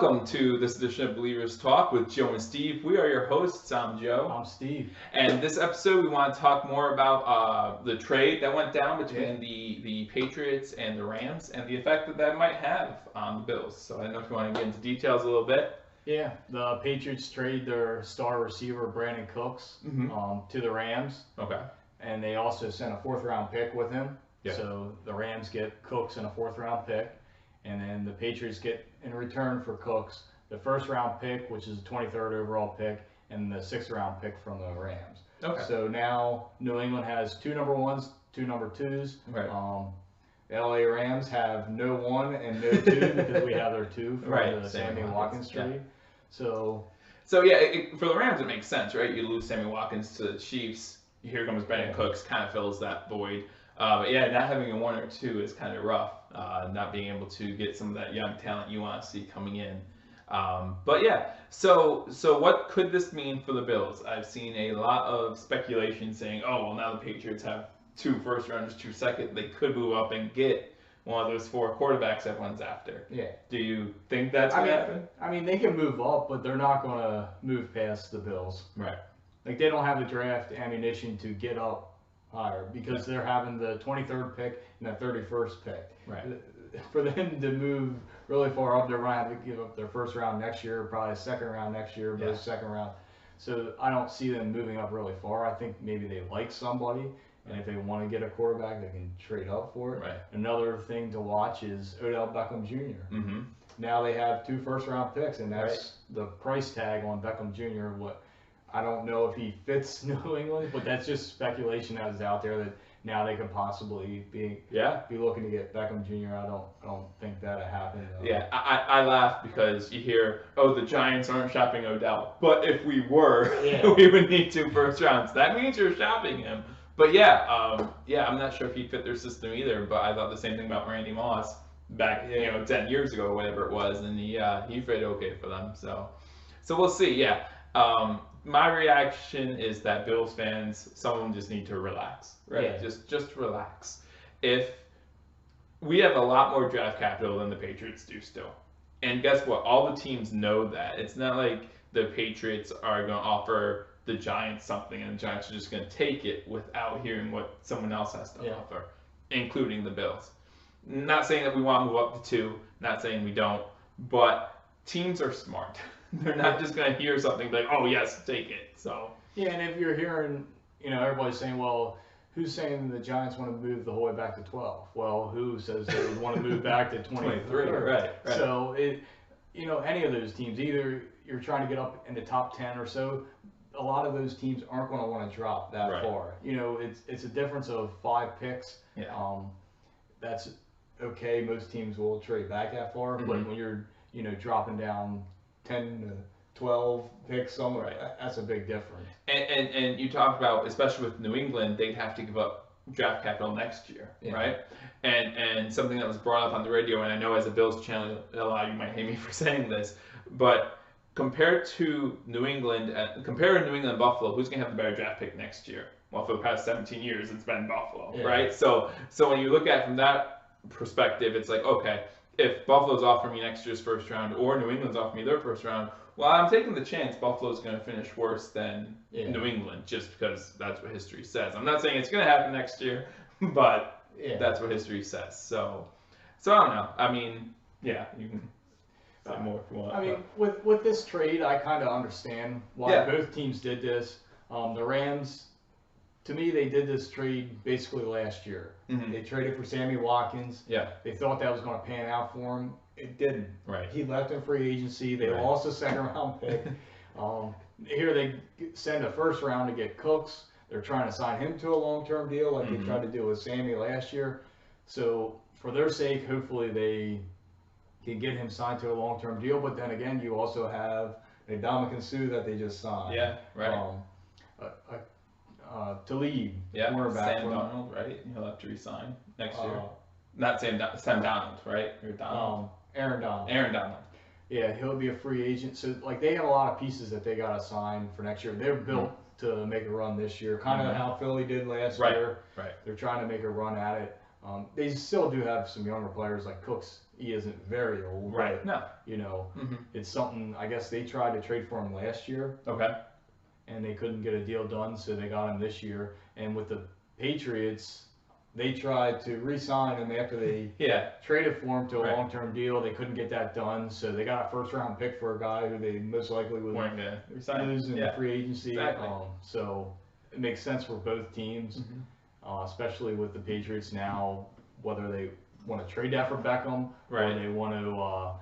Welcome to this edition of Believers Talk with Joe and Steve. We are your hosts. I'm Joe. I'm Steve. And this episode, we want to talk more about the trade that went down between the Patriots and the Rams and the effect that that might have on the Bills. So I don't know if you want to get into details a little bit. Yeah, the Patriots trade their star receiver, Brandon Cooks, to the Rams. Okay. And they also sent a fourth-round pick with him. Yeah. So the Rams get Cooks and a fourth-round pick. And then the Patriots get, in return for Cooks, the first-round pick, which is the 23rd overall pick, and the sixth-round pick from the Rams. Okay. So now New England has two number ones, two number twos. Right. The LA Rams have no one and no two because we have their two for the Sammy Watkins trade. Yeah. So yeah, for the Rams, it makes sense, right? You lose Sammy Watkins to the Chiefs. Here comes Brandon Cooks, kind of fills that void. But yeah, not having a one or two is kind of rough. Not being able to get some of that young talent you want to see coming in. But yeah, so what could this mean for the Bills? I've seen a lot of speculation saying, oh, well, now the Patriots have 2 first rounders, 2 second. They could move up and get one of those 4 quarterbacks everyone's after. Yeah. Do you think that's going to happen? I mean, they can move up, but they're not going to move past the Bills. Right. Like, they don't have the draft ammunition to get up higher because they're having the 23rd pick and the 31st pick. Right. For them to move really far up, they're going to have to give up their first round next year, probably a second round next year, both second round. So I don't see them moving up really far. I think maybe they like somebody, and if they want to get a quarterback, they can trade up for it. Right. Another thing to watch is Odell Beckham Jr. Mm-hmm. Now they have 2 first-round picks, and that's the price tag on Beckham Jr. What I don't know if he fits New England, but that's just speculation that is out there that now they could possibly be looking to get Beckham Jr. I don't think that'll happen. Yeah, I laugh because you hear, oh, the Giants aren't shopping Odell, but if we were, we would need 2 first rounds. That means you're shopping him. But I'm not sure if he fit their system either. But I thought the same thing about Randy Moss back 10 years ago or whatever it was, and he fit okay for them. So we'll see. Yeah. My reaction is that Bills fans, some of them just need to relax, right? Yeah. Just relax. If we have a lot more draft capital than the Patriots do still, and guess what? All the teams know that. It's not like the Patriots are going to offer the Giants something and the Giants are just going to take it without hearing what someone else has to offer, including the Bills. Not saying that we want to move up to 2, not saying we don't, but teams are smart. They're not just going to hear something like, oh, yes, take it. So yeah, and if you're hearing, everybody's saying, well, who's saying the Giants want to move the whole way back to 12? Well, who says they would want to move back to 23? Right. So, any of those teams, either you're trying to get up in the top 10 or so, a lot of those teams aren't going to want to drop that far. It's a difference of 5 picks. Yeah. That's okay. Most teams will trade back that far, but when you're, dropping down 10 to 12 picks somewhere, that's a big difference. And you talked about, especially with New England, they'd have to give up draft capital next year, right? And something that was brought up on the radio, and I know as a Bills channel, a lot of you might hate me for saying this, but compared to New England and Buffalo, who's going to have the better draft pick next year? Well, for the past 17 years, it's been Buffalo, right? So when you look at it from that perspective, it's like, okay, if Buffalo's offering me next year's first round or New England's offering me their first round, well, I'm taking the chance Buffalo's going to finish worse than New England just because that's what history says. I'm not saying it's going to happen next year, but that's what history says. So I don't know. I mean, you can say more if you want. I mean, with this trade, I kind of understand why both teams did this. The Rams, to me, they did this trade basically last year. They traded for Sammy Watkins. Yeah. They thought that was going to pan out for him. It didn't. Right. He left in free agency. They lost a second-round pick. Here they send a first round to get Cooks. They're trying to sign him to a long-term deal like they tried to do with Sammy last year. So for their sake, hopefully they can get him signed to a long-term deal. But then again, you also have Ndamukong Suh that they just signed. Yeah, right. Talib, cornerback. Sam Donald, right? He'll have to resign next year. Not Sam Donald, right? Or Donald. Aaron Donald. Aaron Donald. Yeah, he'll be a free agent. So, they have a lot of pieces that they got to sign for next year. They're built to make a run this year, kind of how Philly did last year. Right. They're trying to make a run at it. They still do have some younger players like Cooks. He isn't very old, Right. but, No. you know, it's something. I guess they tried to trade for him last year. Okay. And they couldn't get a deal done, so they got him this year. And with the Patriots, they tried to re-sign him after they traded for him to a long-term deal. They couldn't get that done, so they got a first-round pick for a guy who they most likely would lose in free agency. Exactly. So it makes sense for both teams, especially with the Patriots now, whether they want to trade that for Beckham or they want to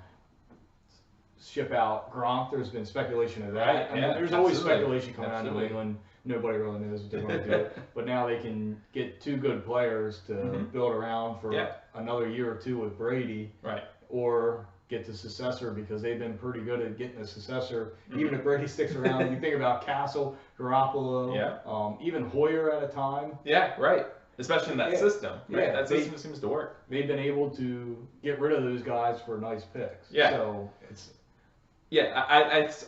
ship out Gronk. There's been speculation of that. Right, I mean, there's always speculation coming out of New England. Nobody really knows what they're going to do. But now they can get two good players to build around for another year or two with Brady. Right. Or get the successor, because they've been pretty good at getting a successor. Even if Brady sticks around, you think about Castle, Garoppolo, even Hoyer at a time. Yeah, right. Especially in that system. Right? Yeah, that system seems to work. They've been able to get rid of those guys for nice picks. Yeah. So it's... Yeah,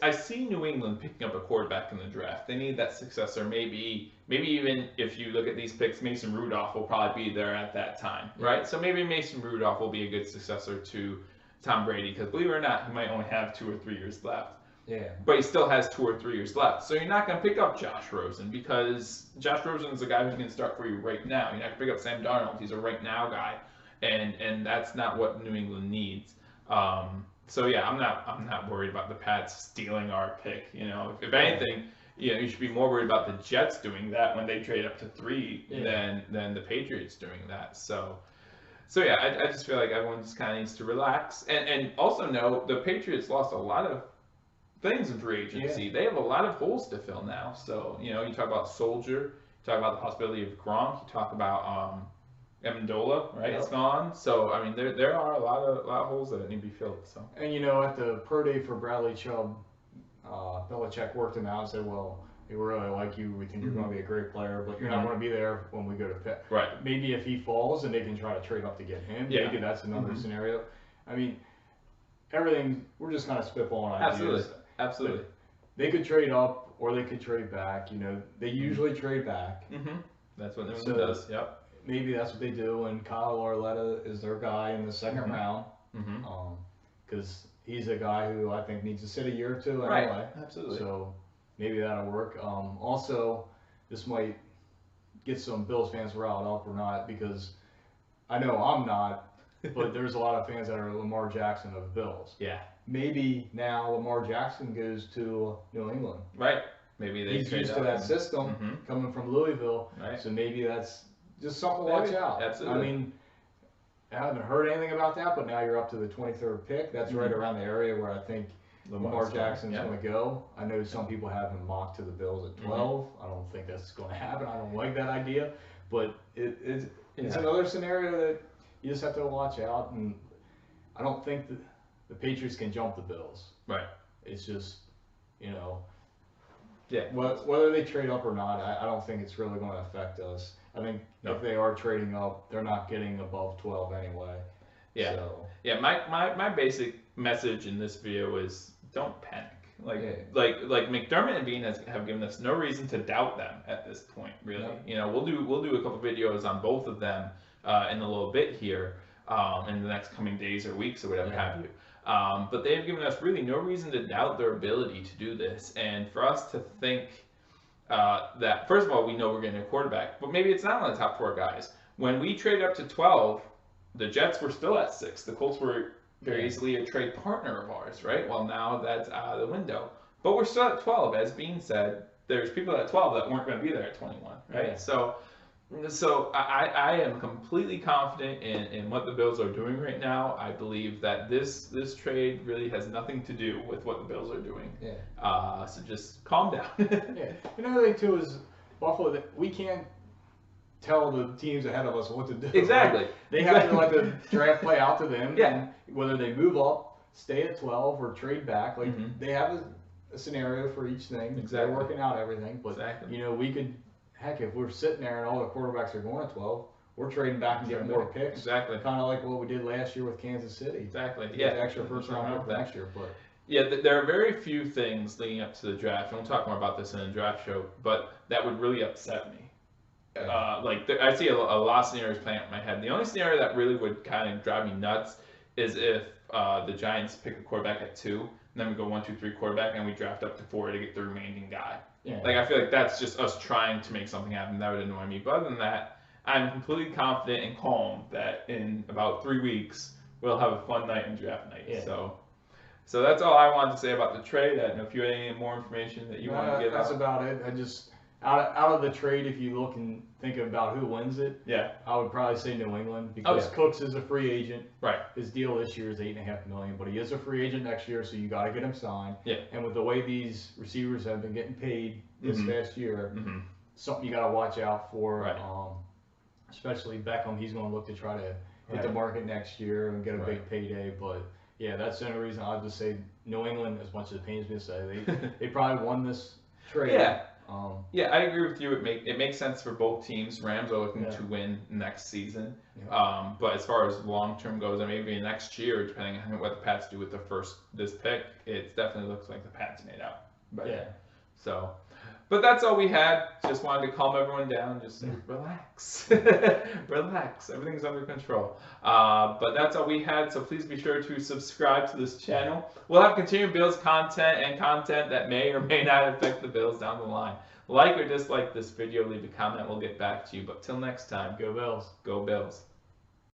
I see New England picking up a quarterback in the draft. They need that successor. Maybe even if you look at these picks, Mason Rudolph will probably be there at that time, right? So maybe Mason Rudolph will be a good successor to Tom Brady, because believe it or not, he might only have 2 or 3 years left. Yeah. But he still has 2 or 3 years left. So you're not going to pick up Josh Rosen, because Josh Rosen is a guy who's going to start for you right now. You're not going to pick up Sam Darnold. He's a right now guy, and that's not what New England needs. So yeah, I'm not worried about the Pats stealing our pick. You know, if anything, you should be more worried about the Jets doing that when they trade up to 3 than the Patriots doing that. So yeah, I just feel like everyone just kind of needs to relax and also know the Patriots lost a lot of things in free agency. They have a lot of holes to fill now. So you talk about Soldier, you talk about the possibility of Gronk, you talk about Amendola, right? It's gone. So I mean, there are a lot of holes that need to be filled. So. And at the pro day for Bradley Chubb, Belichick worked him out and said, "Well, we really like you. We think you're going to be a great player, but you're not going to be there when we go to pick." Right. Maybe if he falls and they can try to trade up to get him. Yeah. Maybe that's another scenario. I mean, everything. We're just kind of spitballing ideas. Absolutely. But they could trade up or they could trade back. They usually trade back. That's what New England does. Yep. Maybe that's what they do, and Kyle Arletta is their guy in the second round, because he's a guy who I think needs to sit a year or two anyway. Right, absolutely. So maybe that'll work. Also, this might get some Bills fans riled up or not, because I know I'm not, but there's a lot of fans that are Lamar Jackson of Bills. Yeah. Maybe now Lamar Jackson goes to New England. Right. Maybe he's used to that system coming from Louisville. Right. So maybe that's just something to watch out. Absolutely. I mean, I haven't heard anything about that, but now you're up to the 23rd pick. That's right around the area where I think Lamar Jackson's going to go. I know some people have him mocked to the Bills at 12. I don't think that's going to happen. I don't like that idea. But it's another scenario that you just have to watch out. And I don't think that the Patriots can jump the Bills. Right. It's just, yeah. Whether they trade up or not, I don't think it's really going to affect us. I think if they are trading up, they're not getting above 12 anyway. Yeah. So. Yeah. My basic message in this video is don't panic. Like McDermott and Bean have given us no reason to doubt them at this point. Really. Yeah. We'll do a couple videos on both of them in a little bit here in the next coming days or weeks or whatever have you. But they have given us really no reason to doubt their ability to do this, and for us to think that, first of all, we know we're getting a quarterback, but maybe it's not one of the top 4 guys. When we traded up to 12, the Jets were still at 6. The Colts were very easily a trade partner of ours, right? Well, now that's out of the window. But we're still at 12. As Bean said, there's people at 12 that weren't going to be there at 21, right? Yeah. So I am completely confident in what the Bills are doing right now. I believe that this trade really has nothing to do with what the Bills are doing. Yeah. So just calm down. Yeah. Another thing too is Buffalo, that we can't tell the teams ahead of us what to do. Exactly. Right? They have to let the draft play out to them. And whether they move up, stay at 12, or trade back, they have a scenario for each thing. Exactly. They're working out everything. But we could. Heck, if we're sitting there and all the quarterbacks are going at 12, we're trading back and getting more picks. Exactly. Kind of like what we did last year with Kansas City. Exactly. Yeah. Extra first round pick next year. But there are very few things leading up to the draft, and we'll talk more about this in the draft show, but that would really upset me. I see a lot of scenarios playing out in my head. The only scenario that really would kind of drive me nuts is if the Giants pick a quarterback at 2, and then we go 1, 2, 3 quarterback, and we draft up to 4 to get the remaining guy. Yeah. Like, I feel like that's just us trying to make something happen. That would annoy me. But other than that, I'm completely confident and calm that in about 3 weeks we'll have a fun night in draft night. Yeah. So that's all I wanted to say about the trade. I don't know if you had any more information that you want to give That's out. about it. I just out of the trade, if you look and think about who wins it, Yeah. I would probably say New England because Cooks is a free agent. Right. His deal this year is $8.5 million, but he is a free agent next year, so you got to get him signed. Yeah. And with the way these receivers have been getting paid this past year, something you got to watch out for. Right. Especially Beckham, he's going to look to try to hit the market next year and get a big payday. But yeah, that's the only reason I'll just say New England, as much as it pains me to say, they probably won this trade. Yeah. Yeah, I agree with you. It makes sense for both teams. Rams are looking to win next season. Yeah. But as far as long term goes, and maybe next year, depending on what the Pats do with this pick, it definitely looks like the Pats made out. But, yeah. So, but that's all we had. Just wanted to calm everyone down. Just say, relax, relax. Everything's under control. But that's all we had. So please be sure to subscribe to this channel. We'll have continued Bills content and content that may or may not affect the Bills down the line. Like or dislike this video, leave a comment. We'll get back to you. But till next time, go Bills. Go Bills.